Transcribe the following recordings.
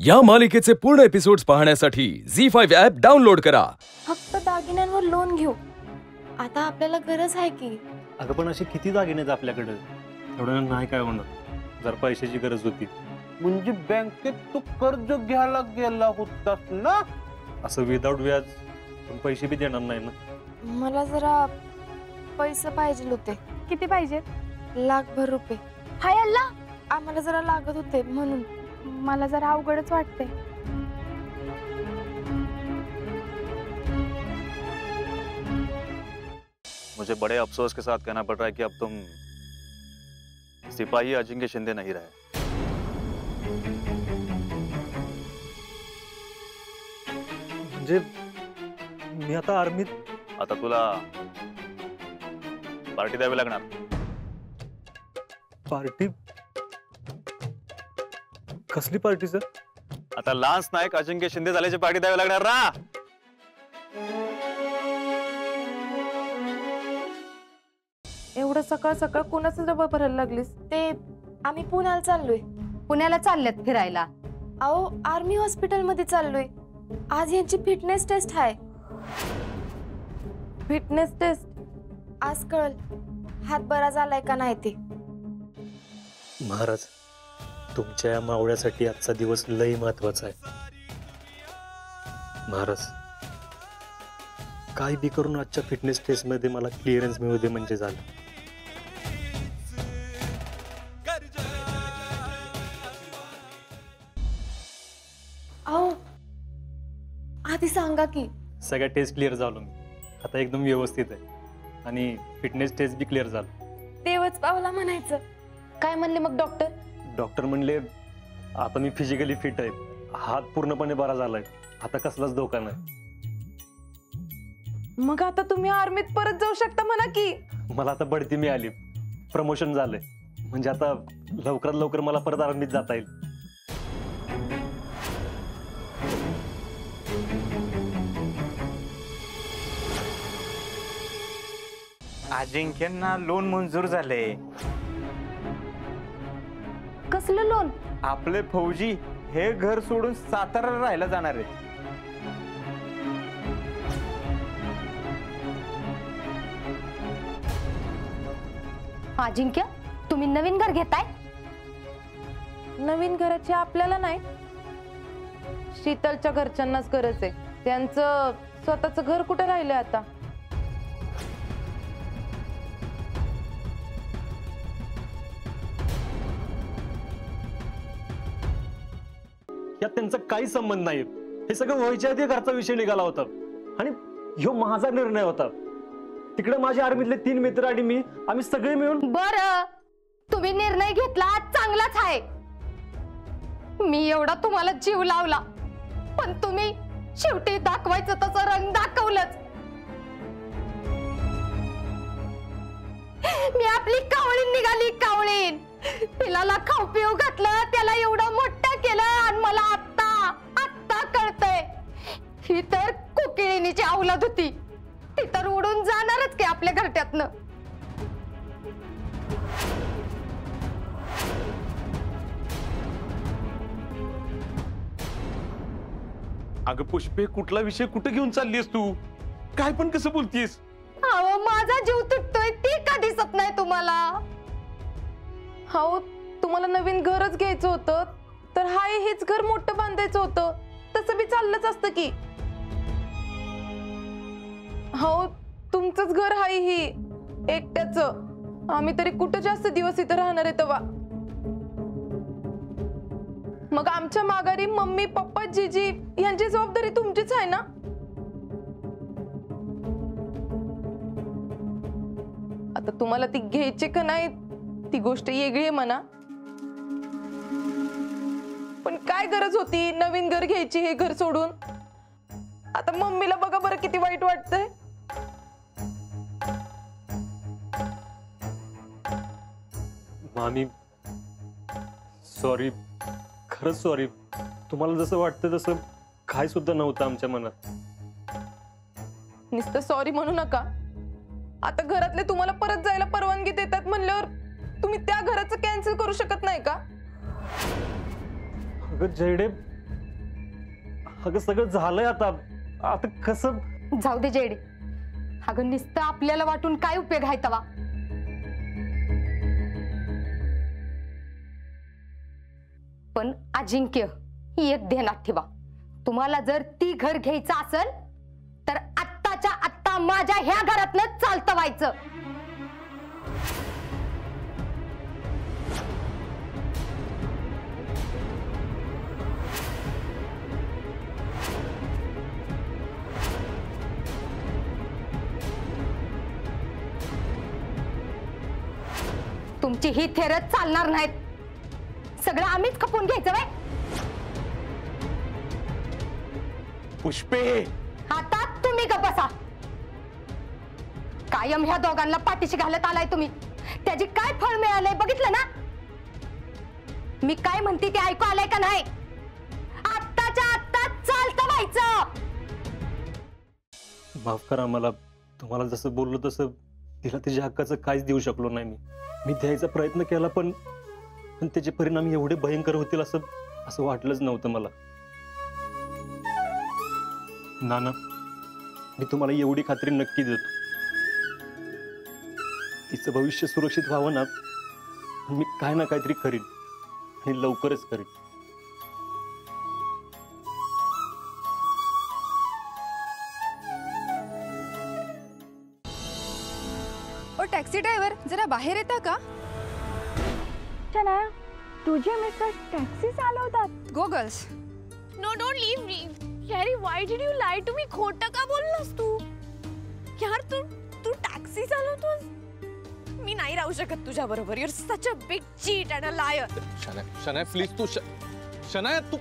या मालिकेचे पूर्ण एपिसोड्स पाहण्यासाठी झी5 ॲप डाउनलोड करा। फक्त दागिन्यांवर लोन घेऊ, आता आपल्याला गरज आहे की। अगं पण असे किती दागिने आहेत आपल्याकडे, एवढं नाही काय होणार। जर पैशाची गरज होती म्हणजे बँकेत तू कर्ज घ्यायला गेला होतास ना? असं विदाउट व्याज पण पैसे बी देणार नाही ना। मला जरा पैसे पाहिजे होते। किती पाहिजे? लाखभर रुपये। हाय अल्ला, आम्हाला जरा लागत होते म्हणून। मला जरा अवघडच वाटते। मुझे बड़े अफसोस के साथ कहना पड़ रहा है कि अब तुम सिपाही अजिंक्य शिंदे नहीं रहे। म्हणजे मी आता आर्मीत। आता तुला पार्टी द्यावी लागणार। पार्टी? कसली पार्टी सर? आता लान्स नायक अजिंक्य शिंदे झाल्याची पार्टी द्यावी लागणार ना। एवढं सकाळ सकाळ कोणाचं डबा भरायला लागलीस? ते आम्ही पुण्याला चाललोय। पुण्याला चालल्यात फिरायला? अहो, आर्मी हॉस्पिटल मध्ये चाललोय। आज यांची फिटनेस टेस्ट आहे। Fitness test? आज कळल हात बरा झालाय का नाही ते। महाराज, तुमच्या या मावळ्यासाठी आजचा दिवस लई महत्वाचा आहे। महाराज, काय बी करून आजच्या फिटनेस टेस्ट मध्ये मला क्लिअरन्स मिळू दे म्हणजे झालं। अहो, आधी सांगा की। सगळ्या टेस्ट क्लिअर झालो मी, आता एकदम व्यवस्थित आहे आणि फिटनेस टेस्ट बी क्लिअर झालं। देवच पावला म्हणायचं। काय म्हणले मग डॉक्टर? डॉक्टर म्हणले आता मी फिजिकली फिट आहे, हात पूर्णपणे बरा झालाय, आता कसलाच धोका नाही। मग आता तुम्ही आर्मीत परत जाऊ शकता म्हणा की। मला आता बढती मिळाली, प्रमोशन झालंय, म्हणजे आता लवकरात लवकर मला परत आर्मीत जाता येईल। अजिंक्यांना लोन मंजूर झाले। कसलं लोन? आपले फौजी हे घर सोडून सातारा राहायला जाणार आहे। अजिंक्य, तुम्ही नवीन घर घेताय? नवीन घराची आपल्याला नाही, शीतलच्या घरच्यांनाच गरज आहे। त्यांचं स्वतःच घर कुठे राहिलंय आता? यात त्यांचा काही संबंध नाही। हे सगळं व्हायच्या आधी घरचा विषय निघाला होता आणि ह्यो माझा निर्णय होता। तिकडे माझे आर्मीतले 3 मित्र आणि मी, आम्ही सगळे मिळून। बरं, तुम्ही निर्णय घेतला चांगलाच आहे। मी एवढा तुम्हाला जीव लावला, पण तुम्ही शेवटी दाखवायचं तसं रंग दाखवलंच। मी आपली कावळीन निघाली, कावळीन। तिला खाऊ पिऊ घातलं, त्याला एवढं मोठं केलं आणि मला आत्ता कळतंय ही तर कोकिळीनीची औलाद होती। ती तर उडून जाणारच की आपल्या घरट्यातनं। अगं पुष्पे, कुठला विषय कुठे घेऊन चाललीस तू? काय पण कसं बोलतीस? अहो, माझा जीव तुटतोय ती का दिसत नाही तुम्हाला? हो, तुम्हाला नवीन घरच घ्यायचं होतं तर हाय हेच घर मोठं बांधायचं होतं, तसं बी चाललंच असतं की। हो, तुमचंच घर हाय ही एकट्याचं, आम्ही तरी कुठं जास्त दिवस इथं राहणार आहे तेव्हा। मग आमच्या माघारी मम्मी पप्पा जीजी यांची जबाबदारी तुमचीच आहे ना। आता तुम्हाला ती घ्यायची का नाही ती गोष्ट वेगळी आहे म्हणा, पण काय गरज होती नवीन घर घ्यायची हे घर सोडून? आता मम्मीला बघा बरं किती वाईट वाटतंय। मामी सॉरी, खरंच सॉरी। तुम्हाला जसं वाटतं तसं काय सुद्धा नव्हतं आमच्या मनात। नुसतं सॉरी म्हणू नका। आता घरातले तुम्हाला परत जायला परवानगी देतात म्हणल्यावर तुम्ही त्या घराचं कॅन्सल करू शकत नाही का? अगं जयडे, अगं सगळं झालंय आता आता कसं. जाऊ दे जेडी, अगं नुसतं आपल्याला वाटून काय उपयोग आहे तवा. पण अजिंक्य ही एक ध्यानात ठेवा, तुम्हाला जर ती घर घ्यायचं असेल तर आत्ताच्या आत्ता माझ्या ह्या घरातनं चालतं व्हायचं. तुमची ही थेरच चालणार नाहीत. सगळं आम्हीच खपून घ्यायचं बाय. पुष्पे, आता तुम्ही गप्प बसा. कायम ह्या दोघांना पाठीशी घालत आलाय तुम्ही, त्याची काय फळ मिळालंय बघितलं ना. मी काय म्हणते ते ऐकू आलंय का नाही. आत्ताच्या आत्ता चालतं व्हायचं. माफ करा मला, तुम्हाला जसं बोललो तसं तिला तिच्या हक्काचं काहीच देऊ शकलो नाही. मी द्यायचा प्रयत्न केला पण त्याचे परिणाम एवढे भयंकर होतील असं वाटलंच नव्हतं मला. नाना, मी तुम्हाला एवढी खात्री नक्की देतो, तिचं भविष्य सुरक्षित व्हावं ना, मी काय ना काहीतरी करीन आणि लवकरच करीन. ओ टॅक्सी ड्रायव्हर, जरा बाहेर येता का? शनाया, तुझे मिस्टर टॅक्सी चालवतात? Go girls. No, don't leave me. यार, why did you lie to me? खोटं का बोललास तू? यार, तू टॅक्सी चालवतोस? मी नाही राहू शकत तुझ्या बरोबर. You are such a big cheat and a liar. Shanaya please, तू शनाया तू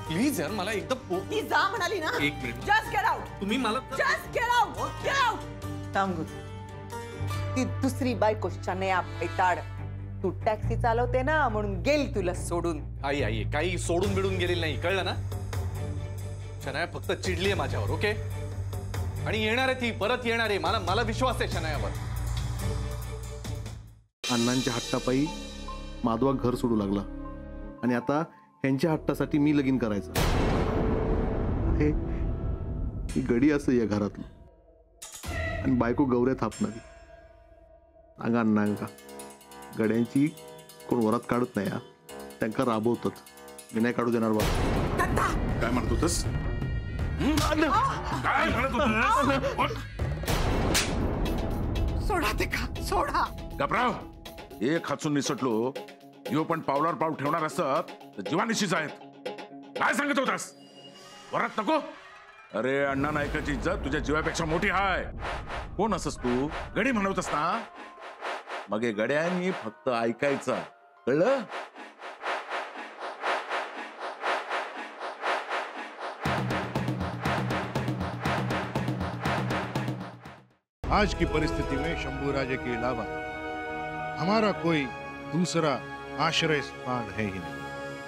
प्लीज यार, मला एकदम ती जा म्हणाली ना. एक मिनिट, जस्ट गेट आउट. तुम्ही मला just get out. Get out. थांब. ती दुसरी बायको शनाया पेटाड. तू टॅक्सी चालवते ना म्हणून गेली तुला सोडून. आई काही सोडून बिडून गेलेली नाही, कळलं ना. शनाया फक्त चिडलीये माझ्यावर, ओके. आणि येणार आहे ती, परत येणार आहे. मला विश्वास आहे शनायावर. अण्णांच्या हट्टापायी माधवा घर सोडू लागला आणि आता ह्यांच्या हट्टासाठी मी लगीन करायचं. हे गडी असं या घरातलं आणि बायको गौऱ्या थापणारी. सांगा अण्णांका, गड्यांची कोण वरात काढत नाही, त्यांना राबवतात. मी नाही काढू देणार. बाबा काय म्हणत होतस? काय म्हणत होतस? सोडा ते का, सोडा. गपराव, एक हातून निसटलो, यो पण पावलावर पाऊल ठेवणार असत तर जीवानिशीच आहेत. काय सांगत होतास? वरात नको? अरे अण्णा नायकाची इज्जत तुझ्या जीवापेक्षा मोठी हाय. कोण असस तू? गडी म्हणवतस ना. मग हे गड्यांनी फक्त ऐकायचं, कळलं? आज की परिस्थिति में शंभू राजे के अलावा हमारा कोई दूसरा आश्रय स्थान है ही नहीं.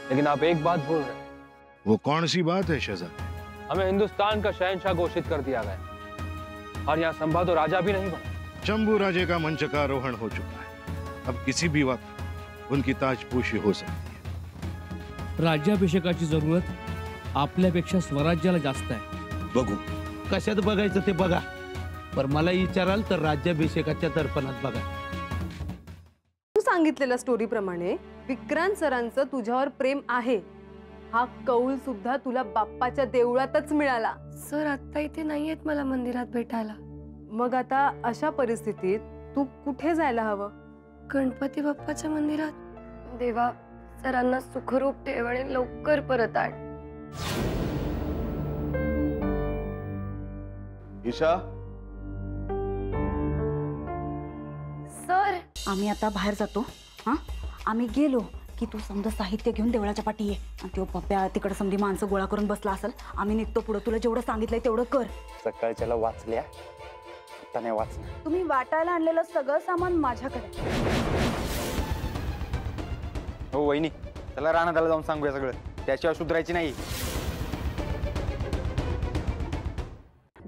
लेकिन आप एक बात भूल रहे हैं. वो कौन सी बात है शहजादे? हमें हिंदुस्तान का शहंशाह घोषित कर दिया गया और यहाँ संभा तो राजा भी नहीं बना. शंभू राजे का मंच का आरोहण हो चुका है. अब किसी भी वक्त उनकी ताजपोशी हो सकती है. राज्याभिषेकाची जरूरत आपल्यापेक्षा स्वराज्याला जास्त आहे. बघू कशात बघायचं ते बघा, पण मला विचाराल तर राज्याभिषेकाच्या दर्पणात बघा. तू सांगितलेल्या स्टोरी प्रमाणे विक्रांत सरांचं तुझ्यावर प्रेम आहे, हा कौल सुद्धा तुला बाप्पाच्या देवळातच मिळाला. सर आता इथे नाहीयेत मला मंदिरात भेटायला. मग आता अशा परिस्थितीत तू कुठे जायला हवं? गणपती बाप्पाच्या मंदिरात. देवा, सरांना सुखरूप ठेव आणि लवकर परत आण. ईशा, सर आम्ही आता बाहेर जातो. हा, आम्ही गेलो की तू समजा साहित्य घेऊन देवळाच्या पाठी ये. आणि तो पप्प्या तिकडे समधी माणसं गोळा करून बसला असेल. आम्ही निघतो पुढे. तुला जेवढं सांगितलंय तेवढं कर. सकाळच्याला वाचल्या, आता नाही वाचल्या. तुम्ही वाटायला आणलेलं सगळं सामान माझ्याकडे. हो वहिनी, त्याला रानाला जाऊन सांगूया सगळं. त्याशिवाय सुधारायची नाही.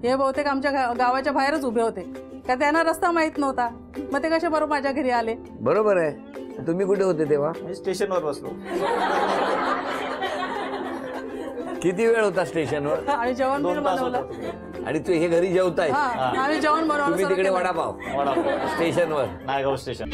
हे बहुतेक आमच्या गावाच्या बाहेरच उभे होते का त्यांना रस्ता माहित नव्हता. मग ते कशा बरोबर माझ्या घरी आले? बरोबर आहे. तुम्ही कुठे होते तेव्हा? स्टेशनवर बसलो. किती वेळ होता स्टेशनवर? आणि जेवण पण बनवलं. आणि तू हे घरी जेवताय? आम्ही जेवण बनवलं. तुम्ही तिकडे वडापाव स्टेशनवर, नायगाव स्टेशन.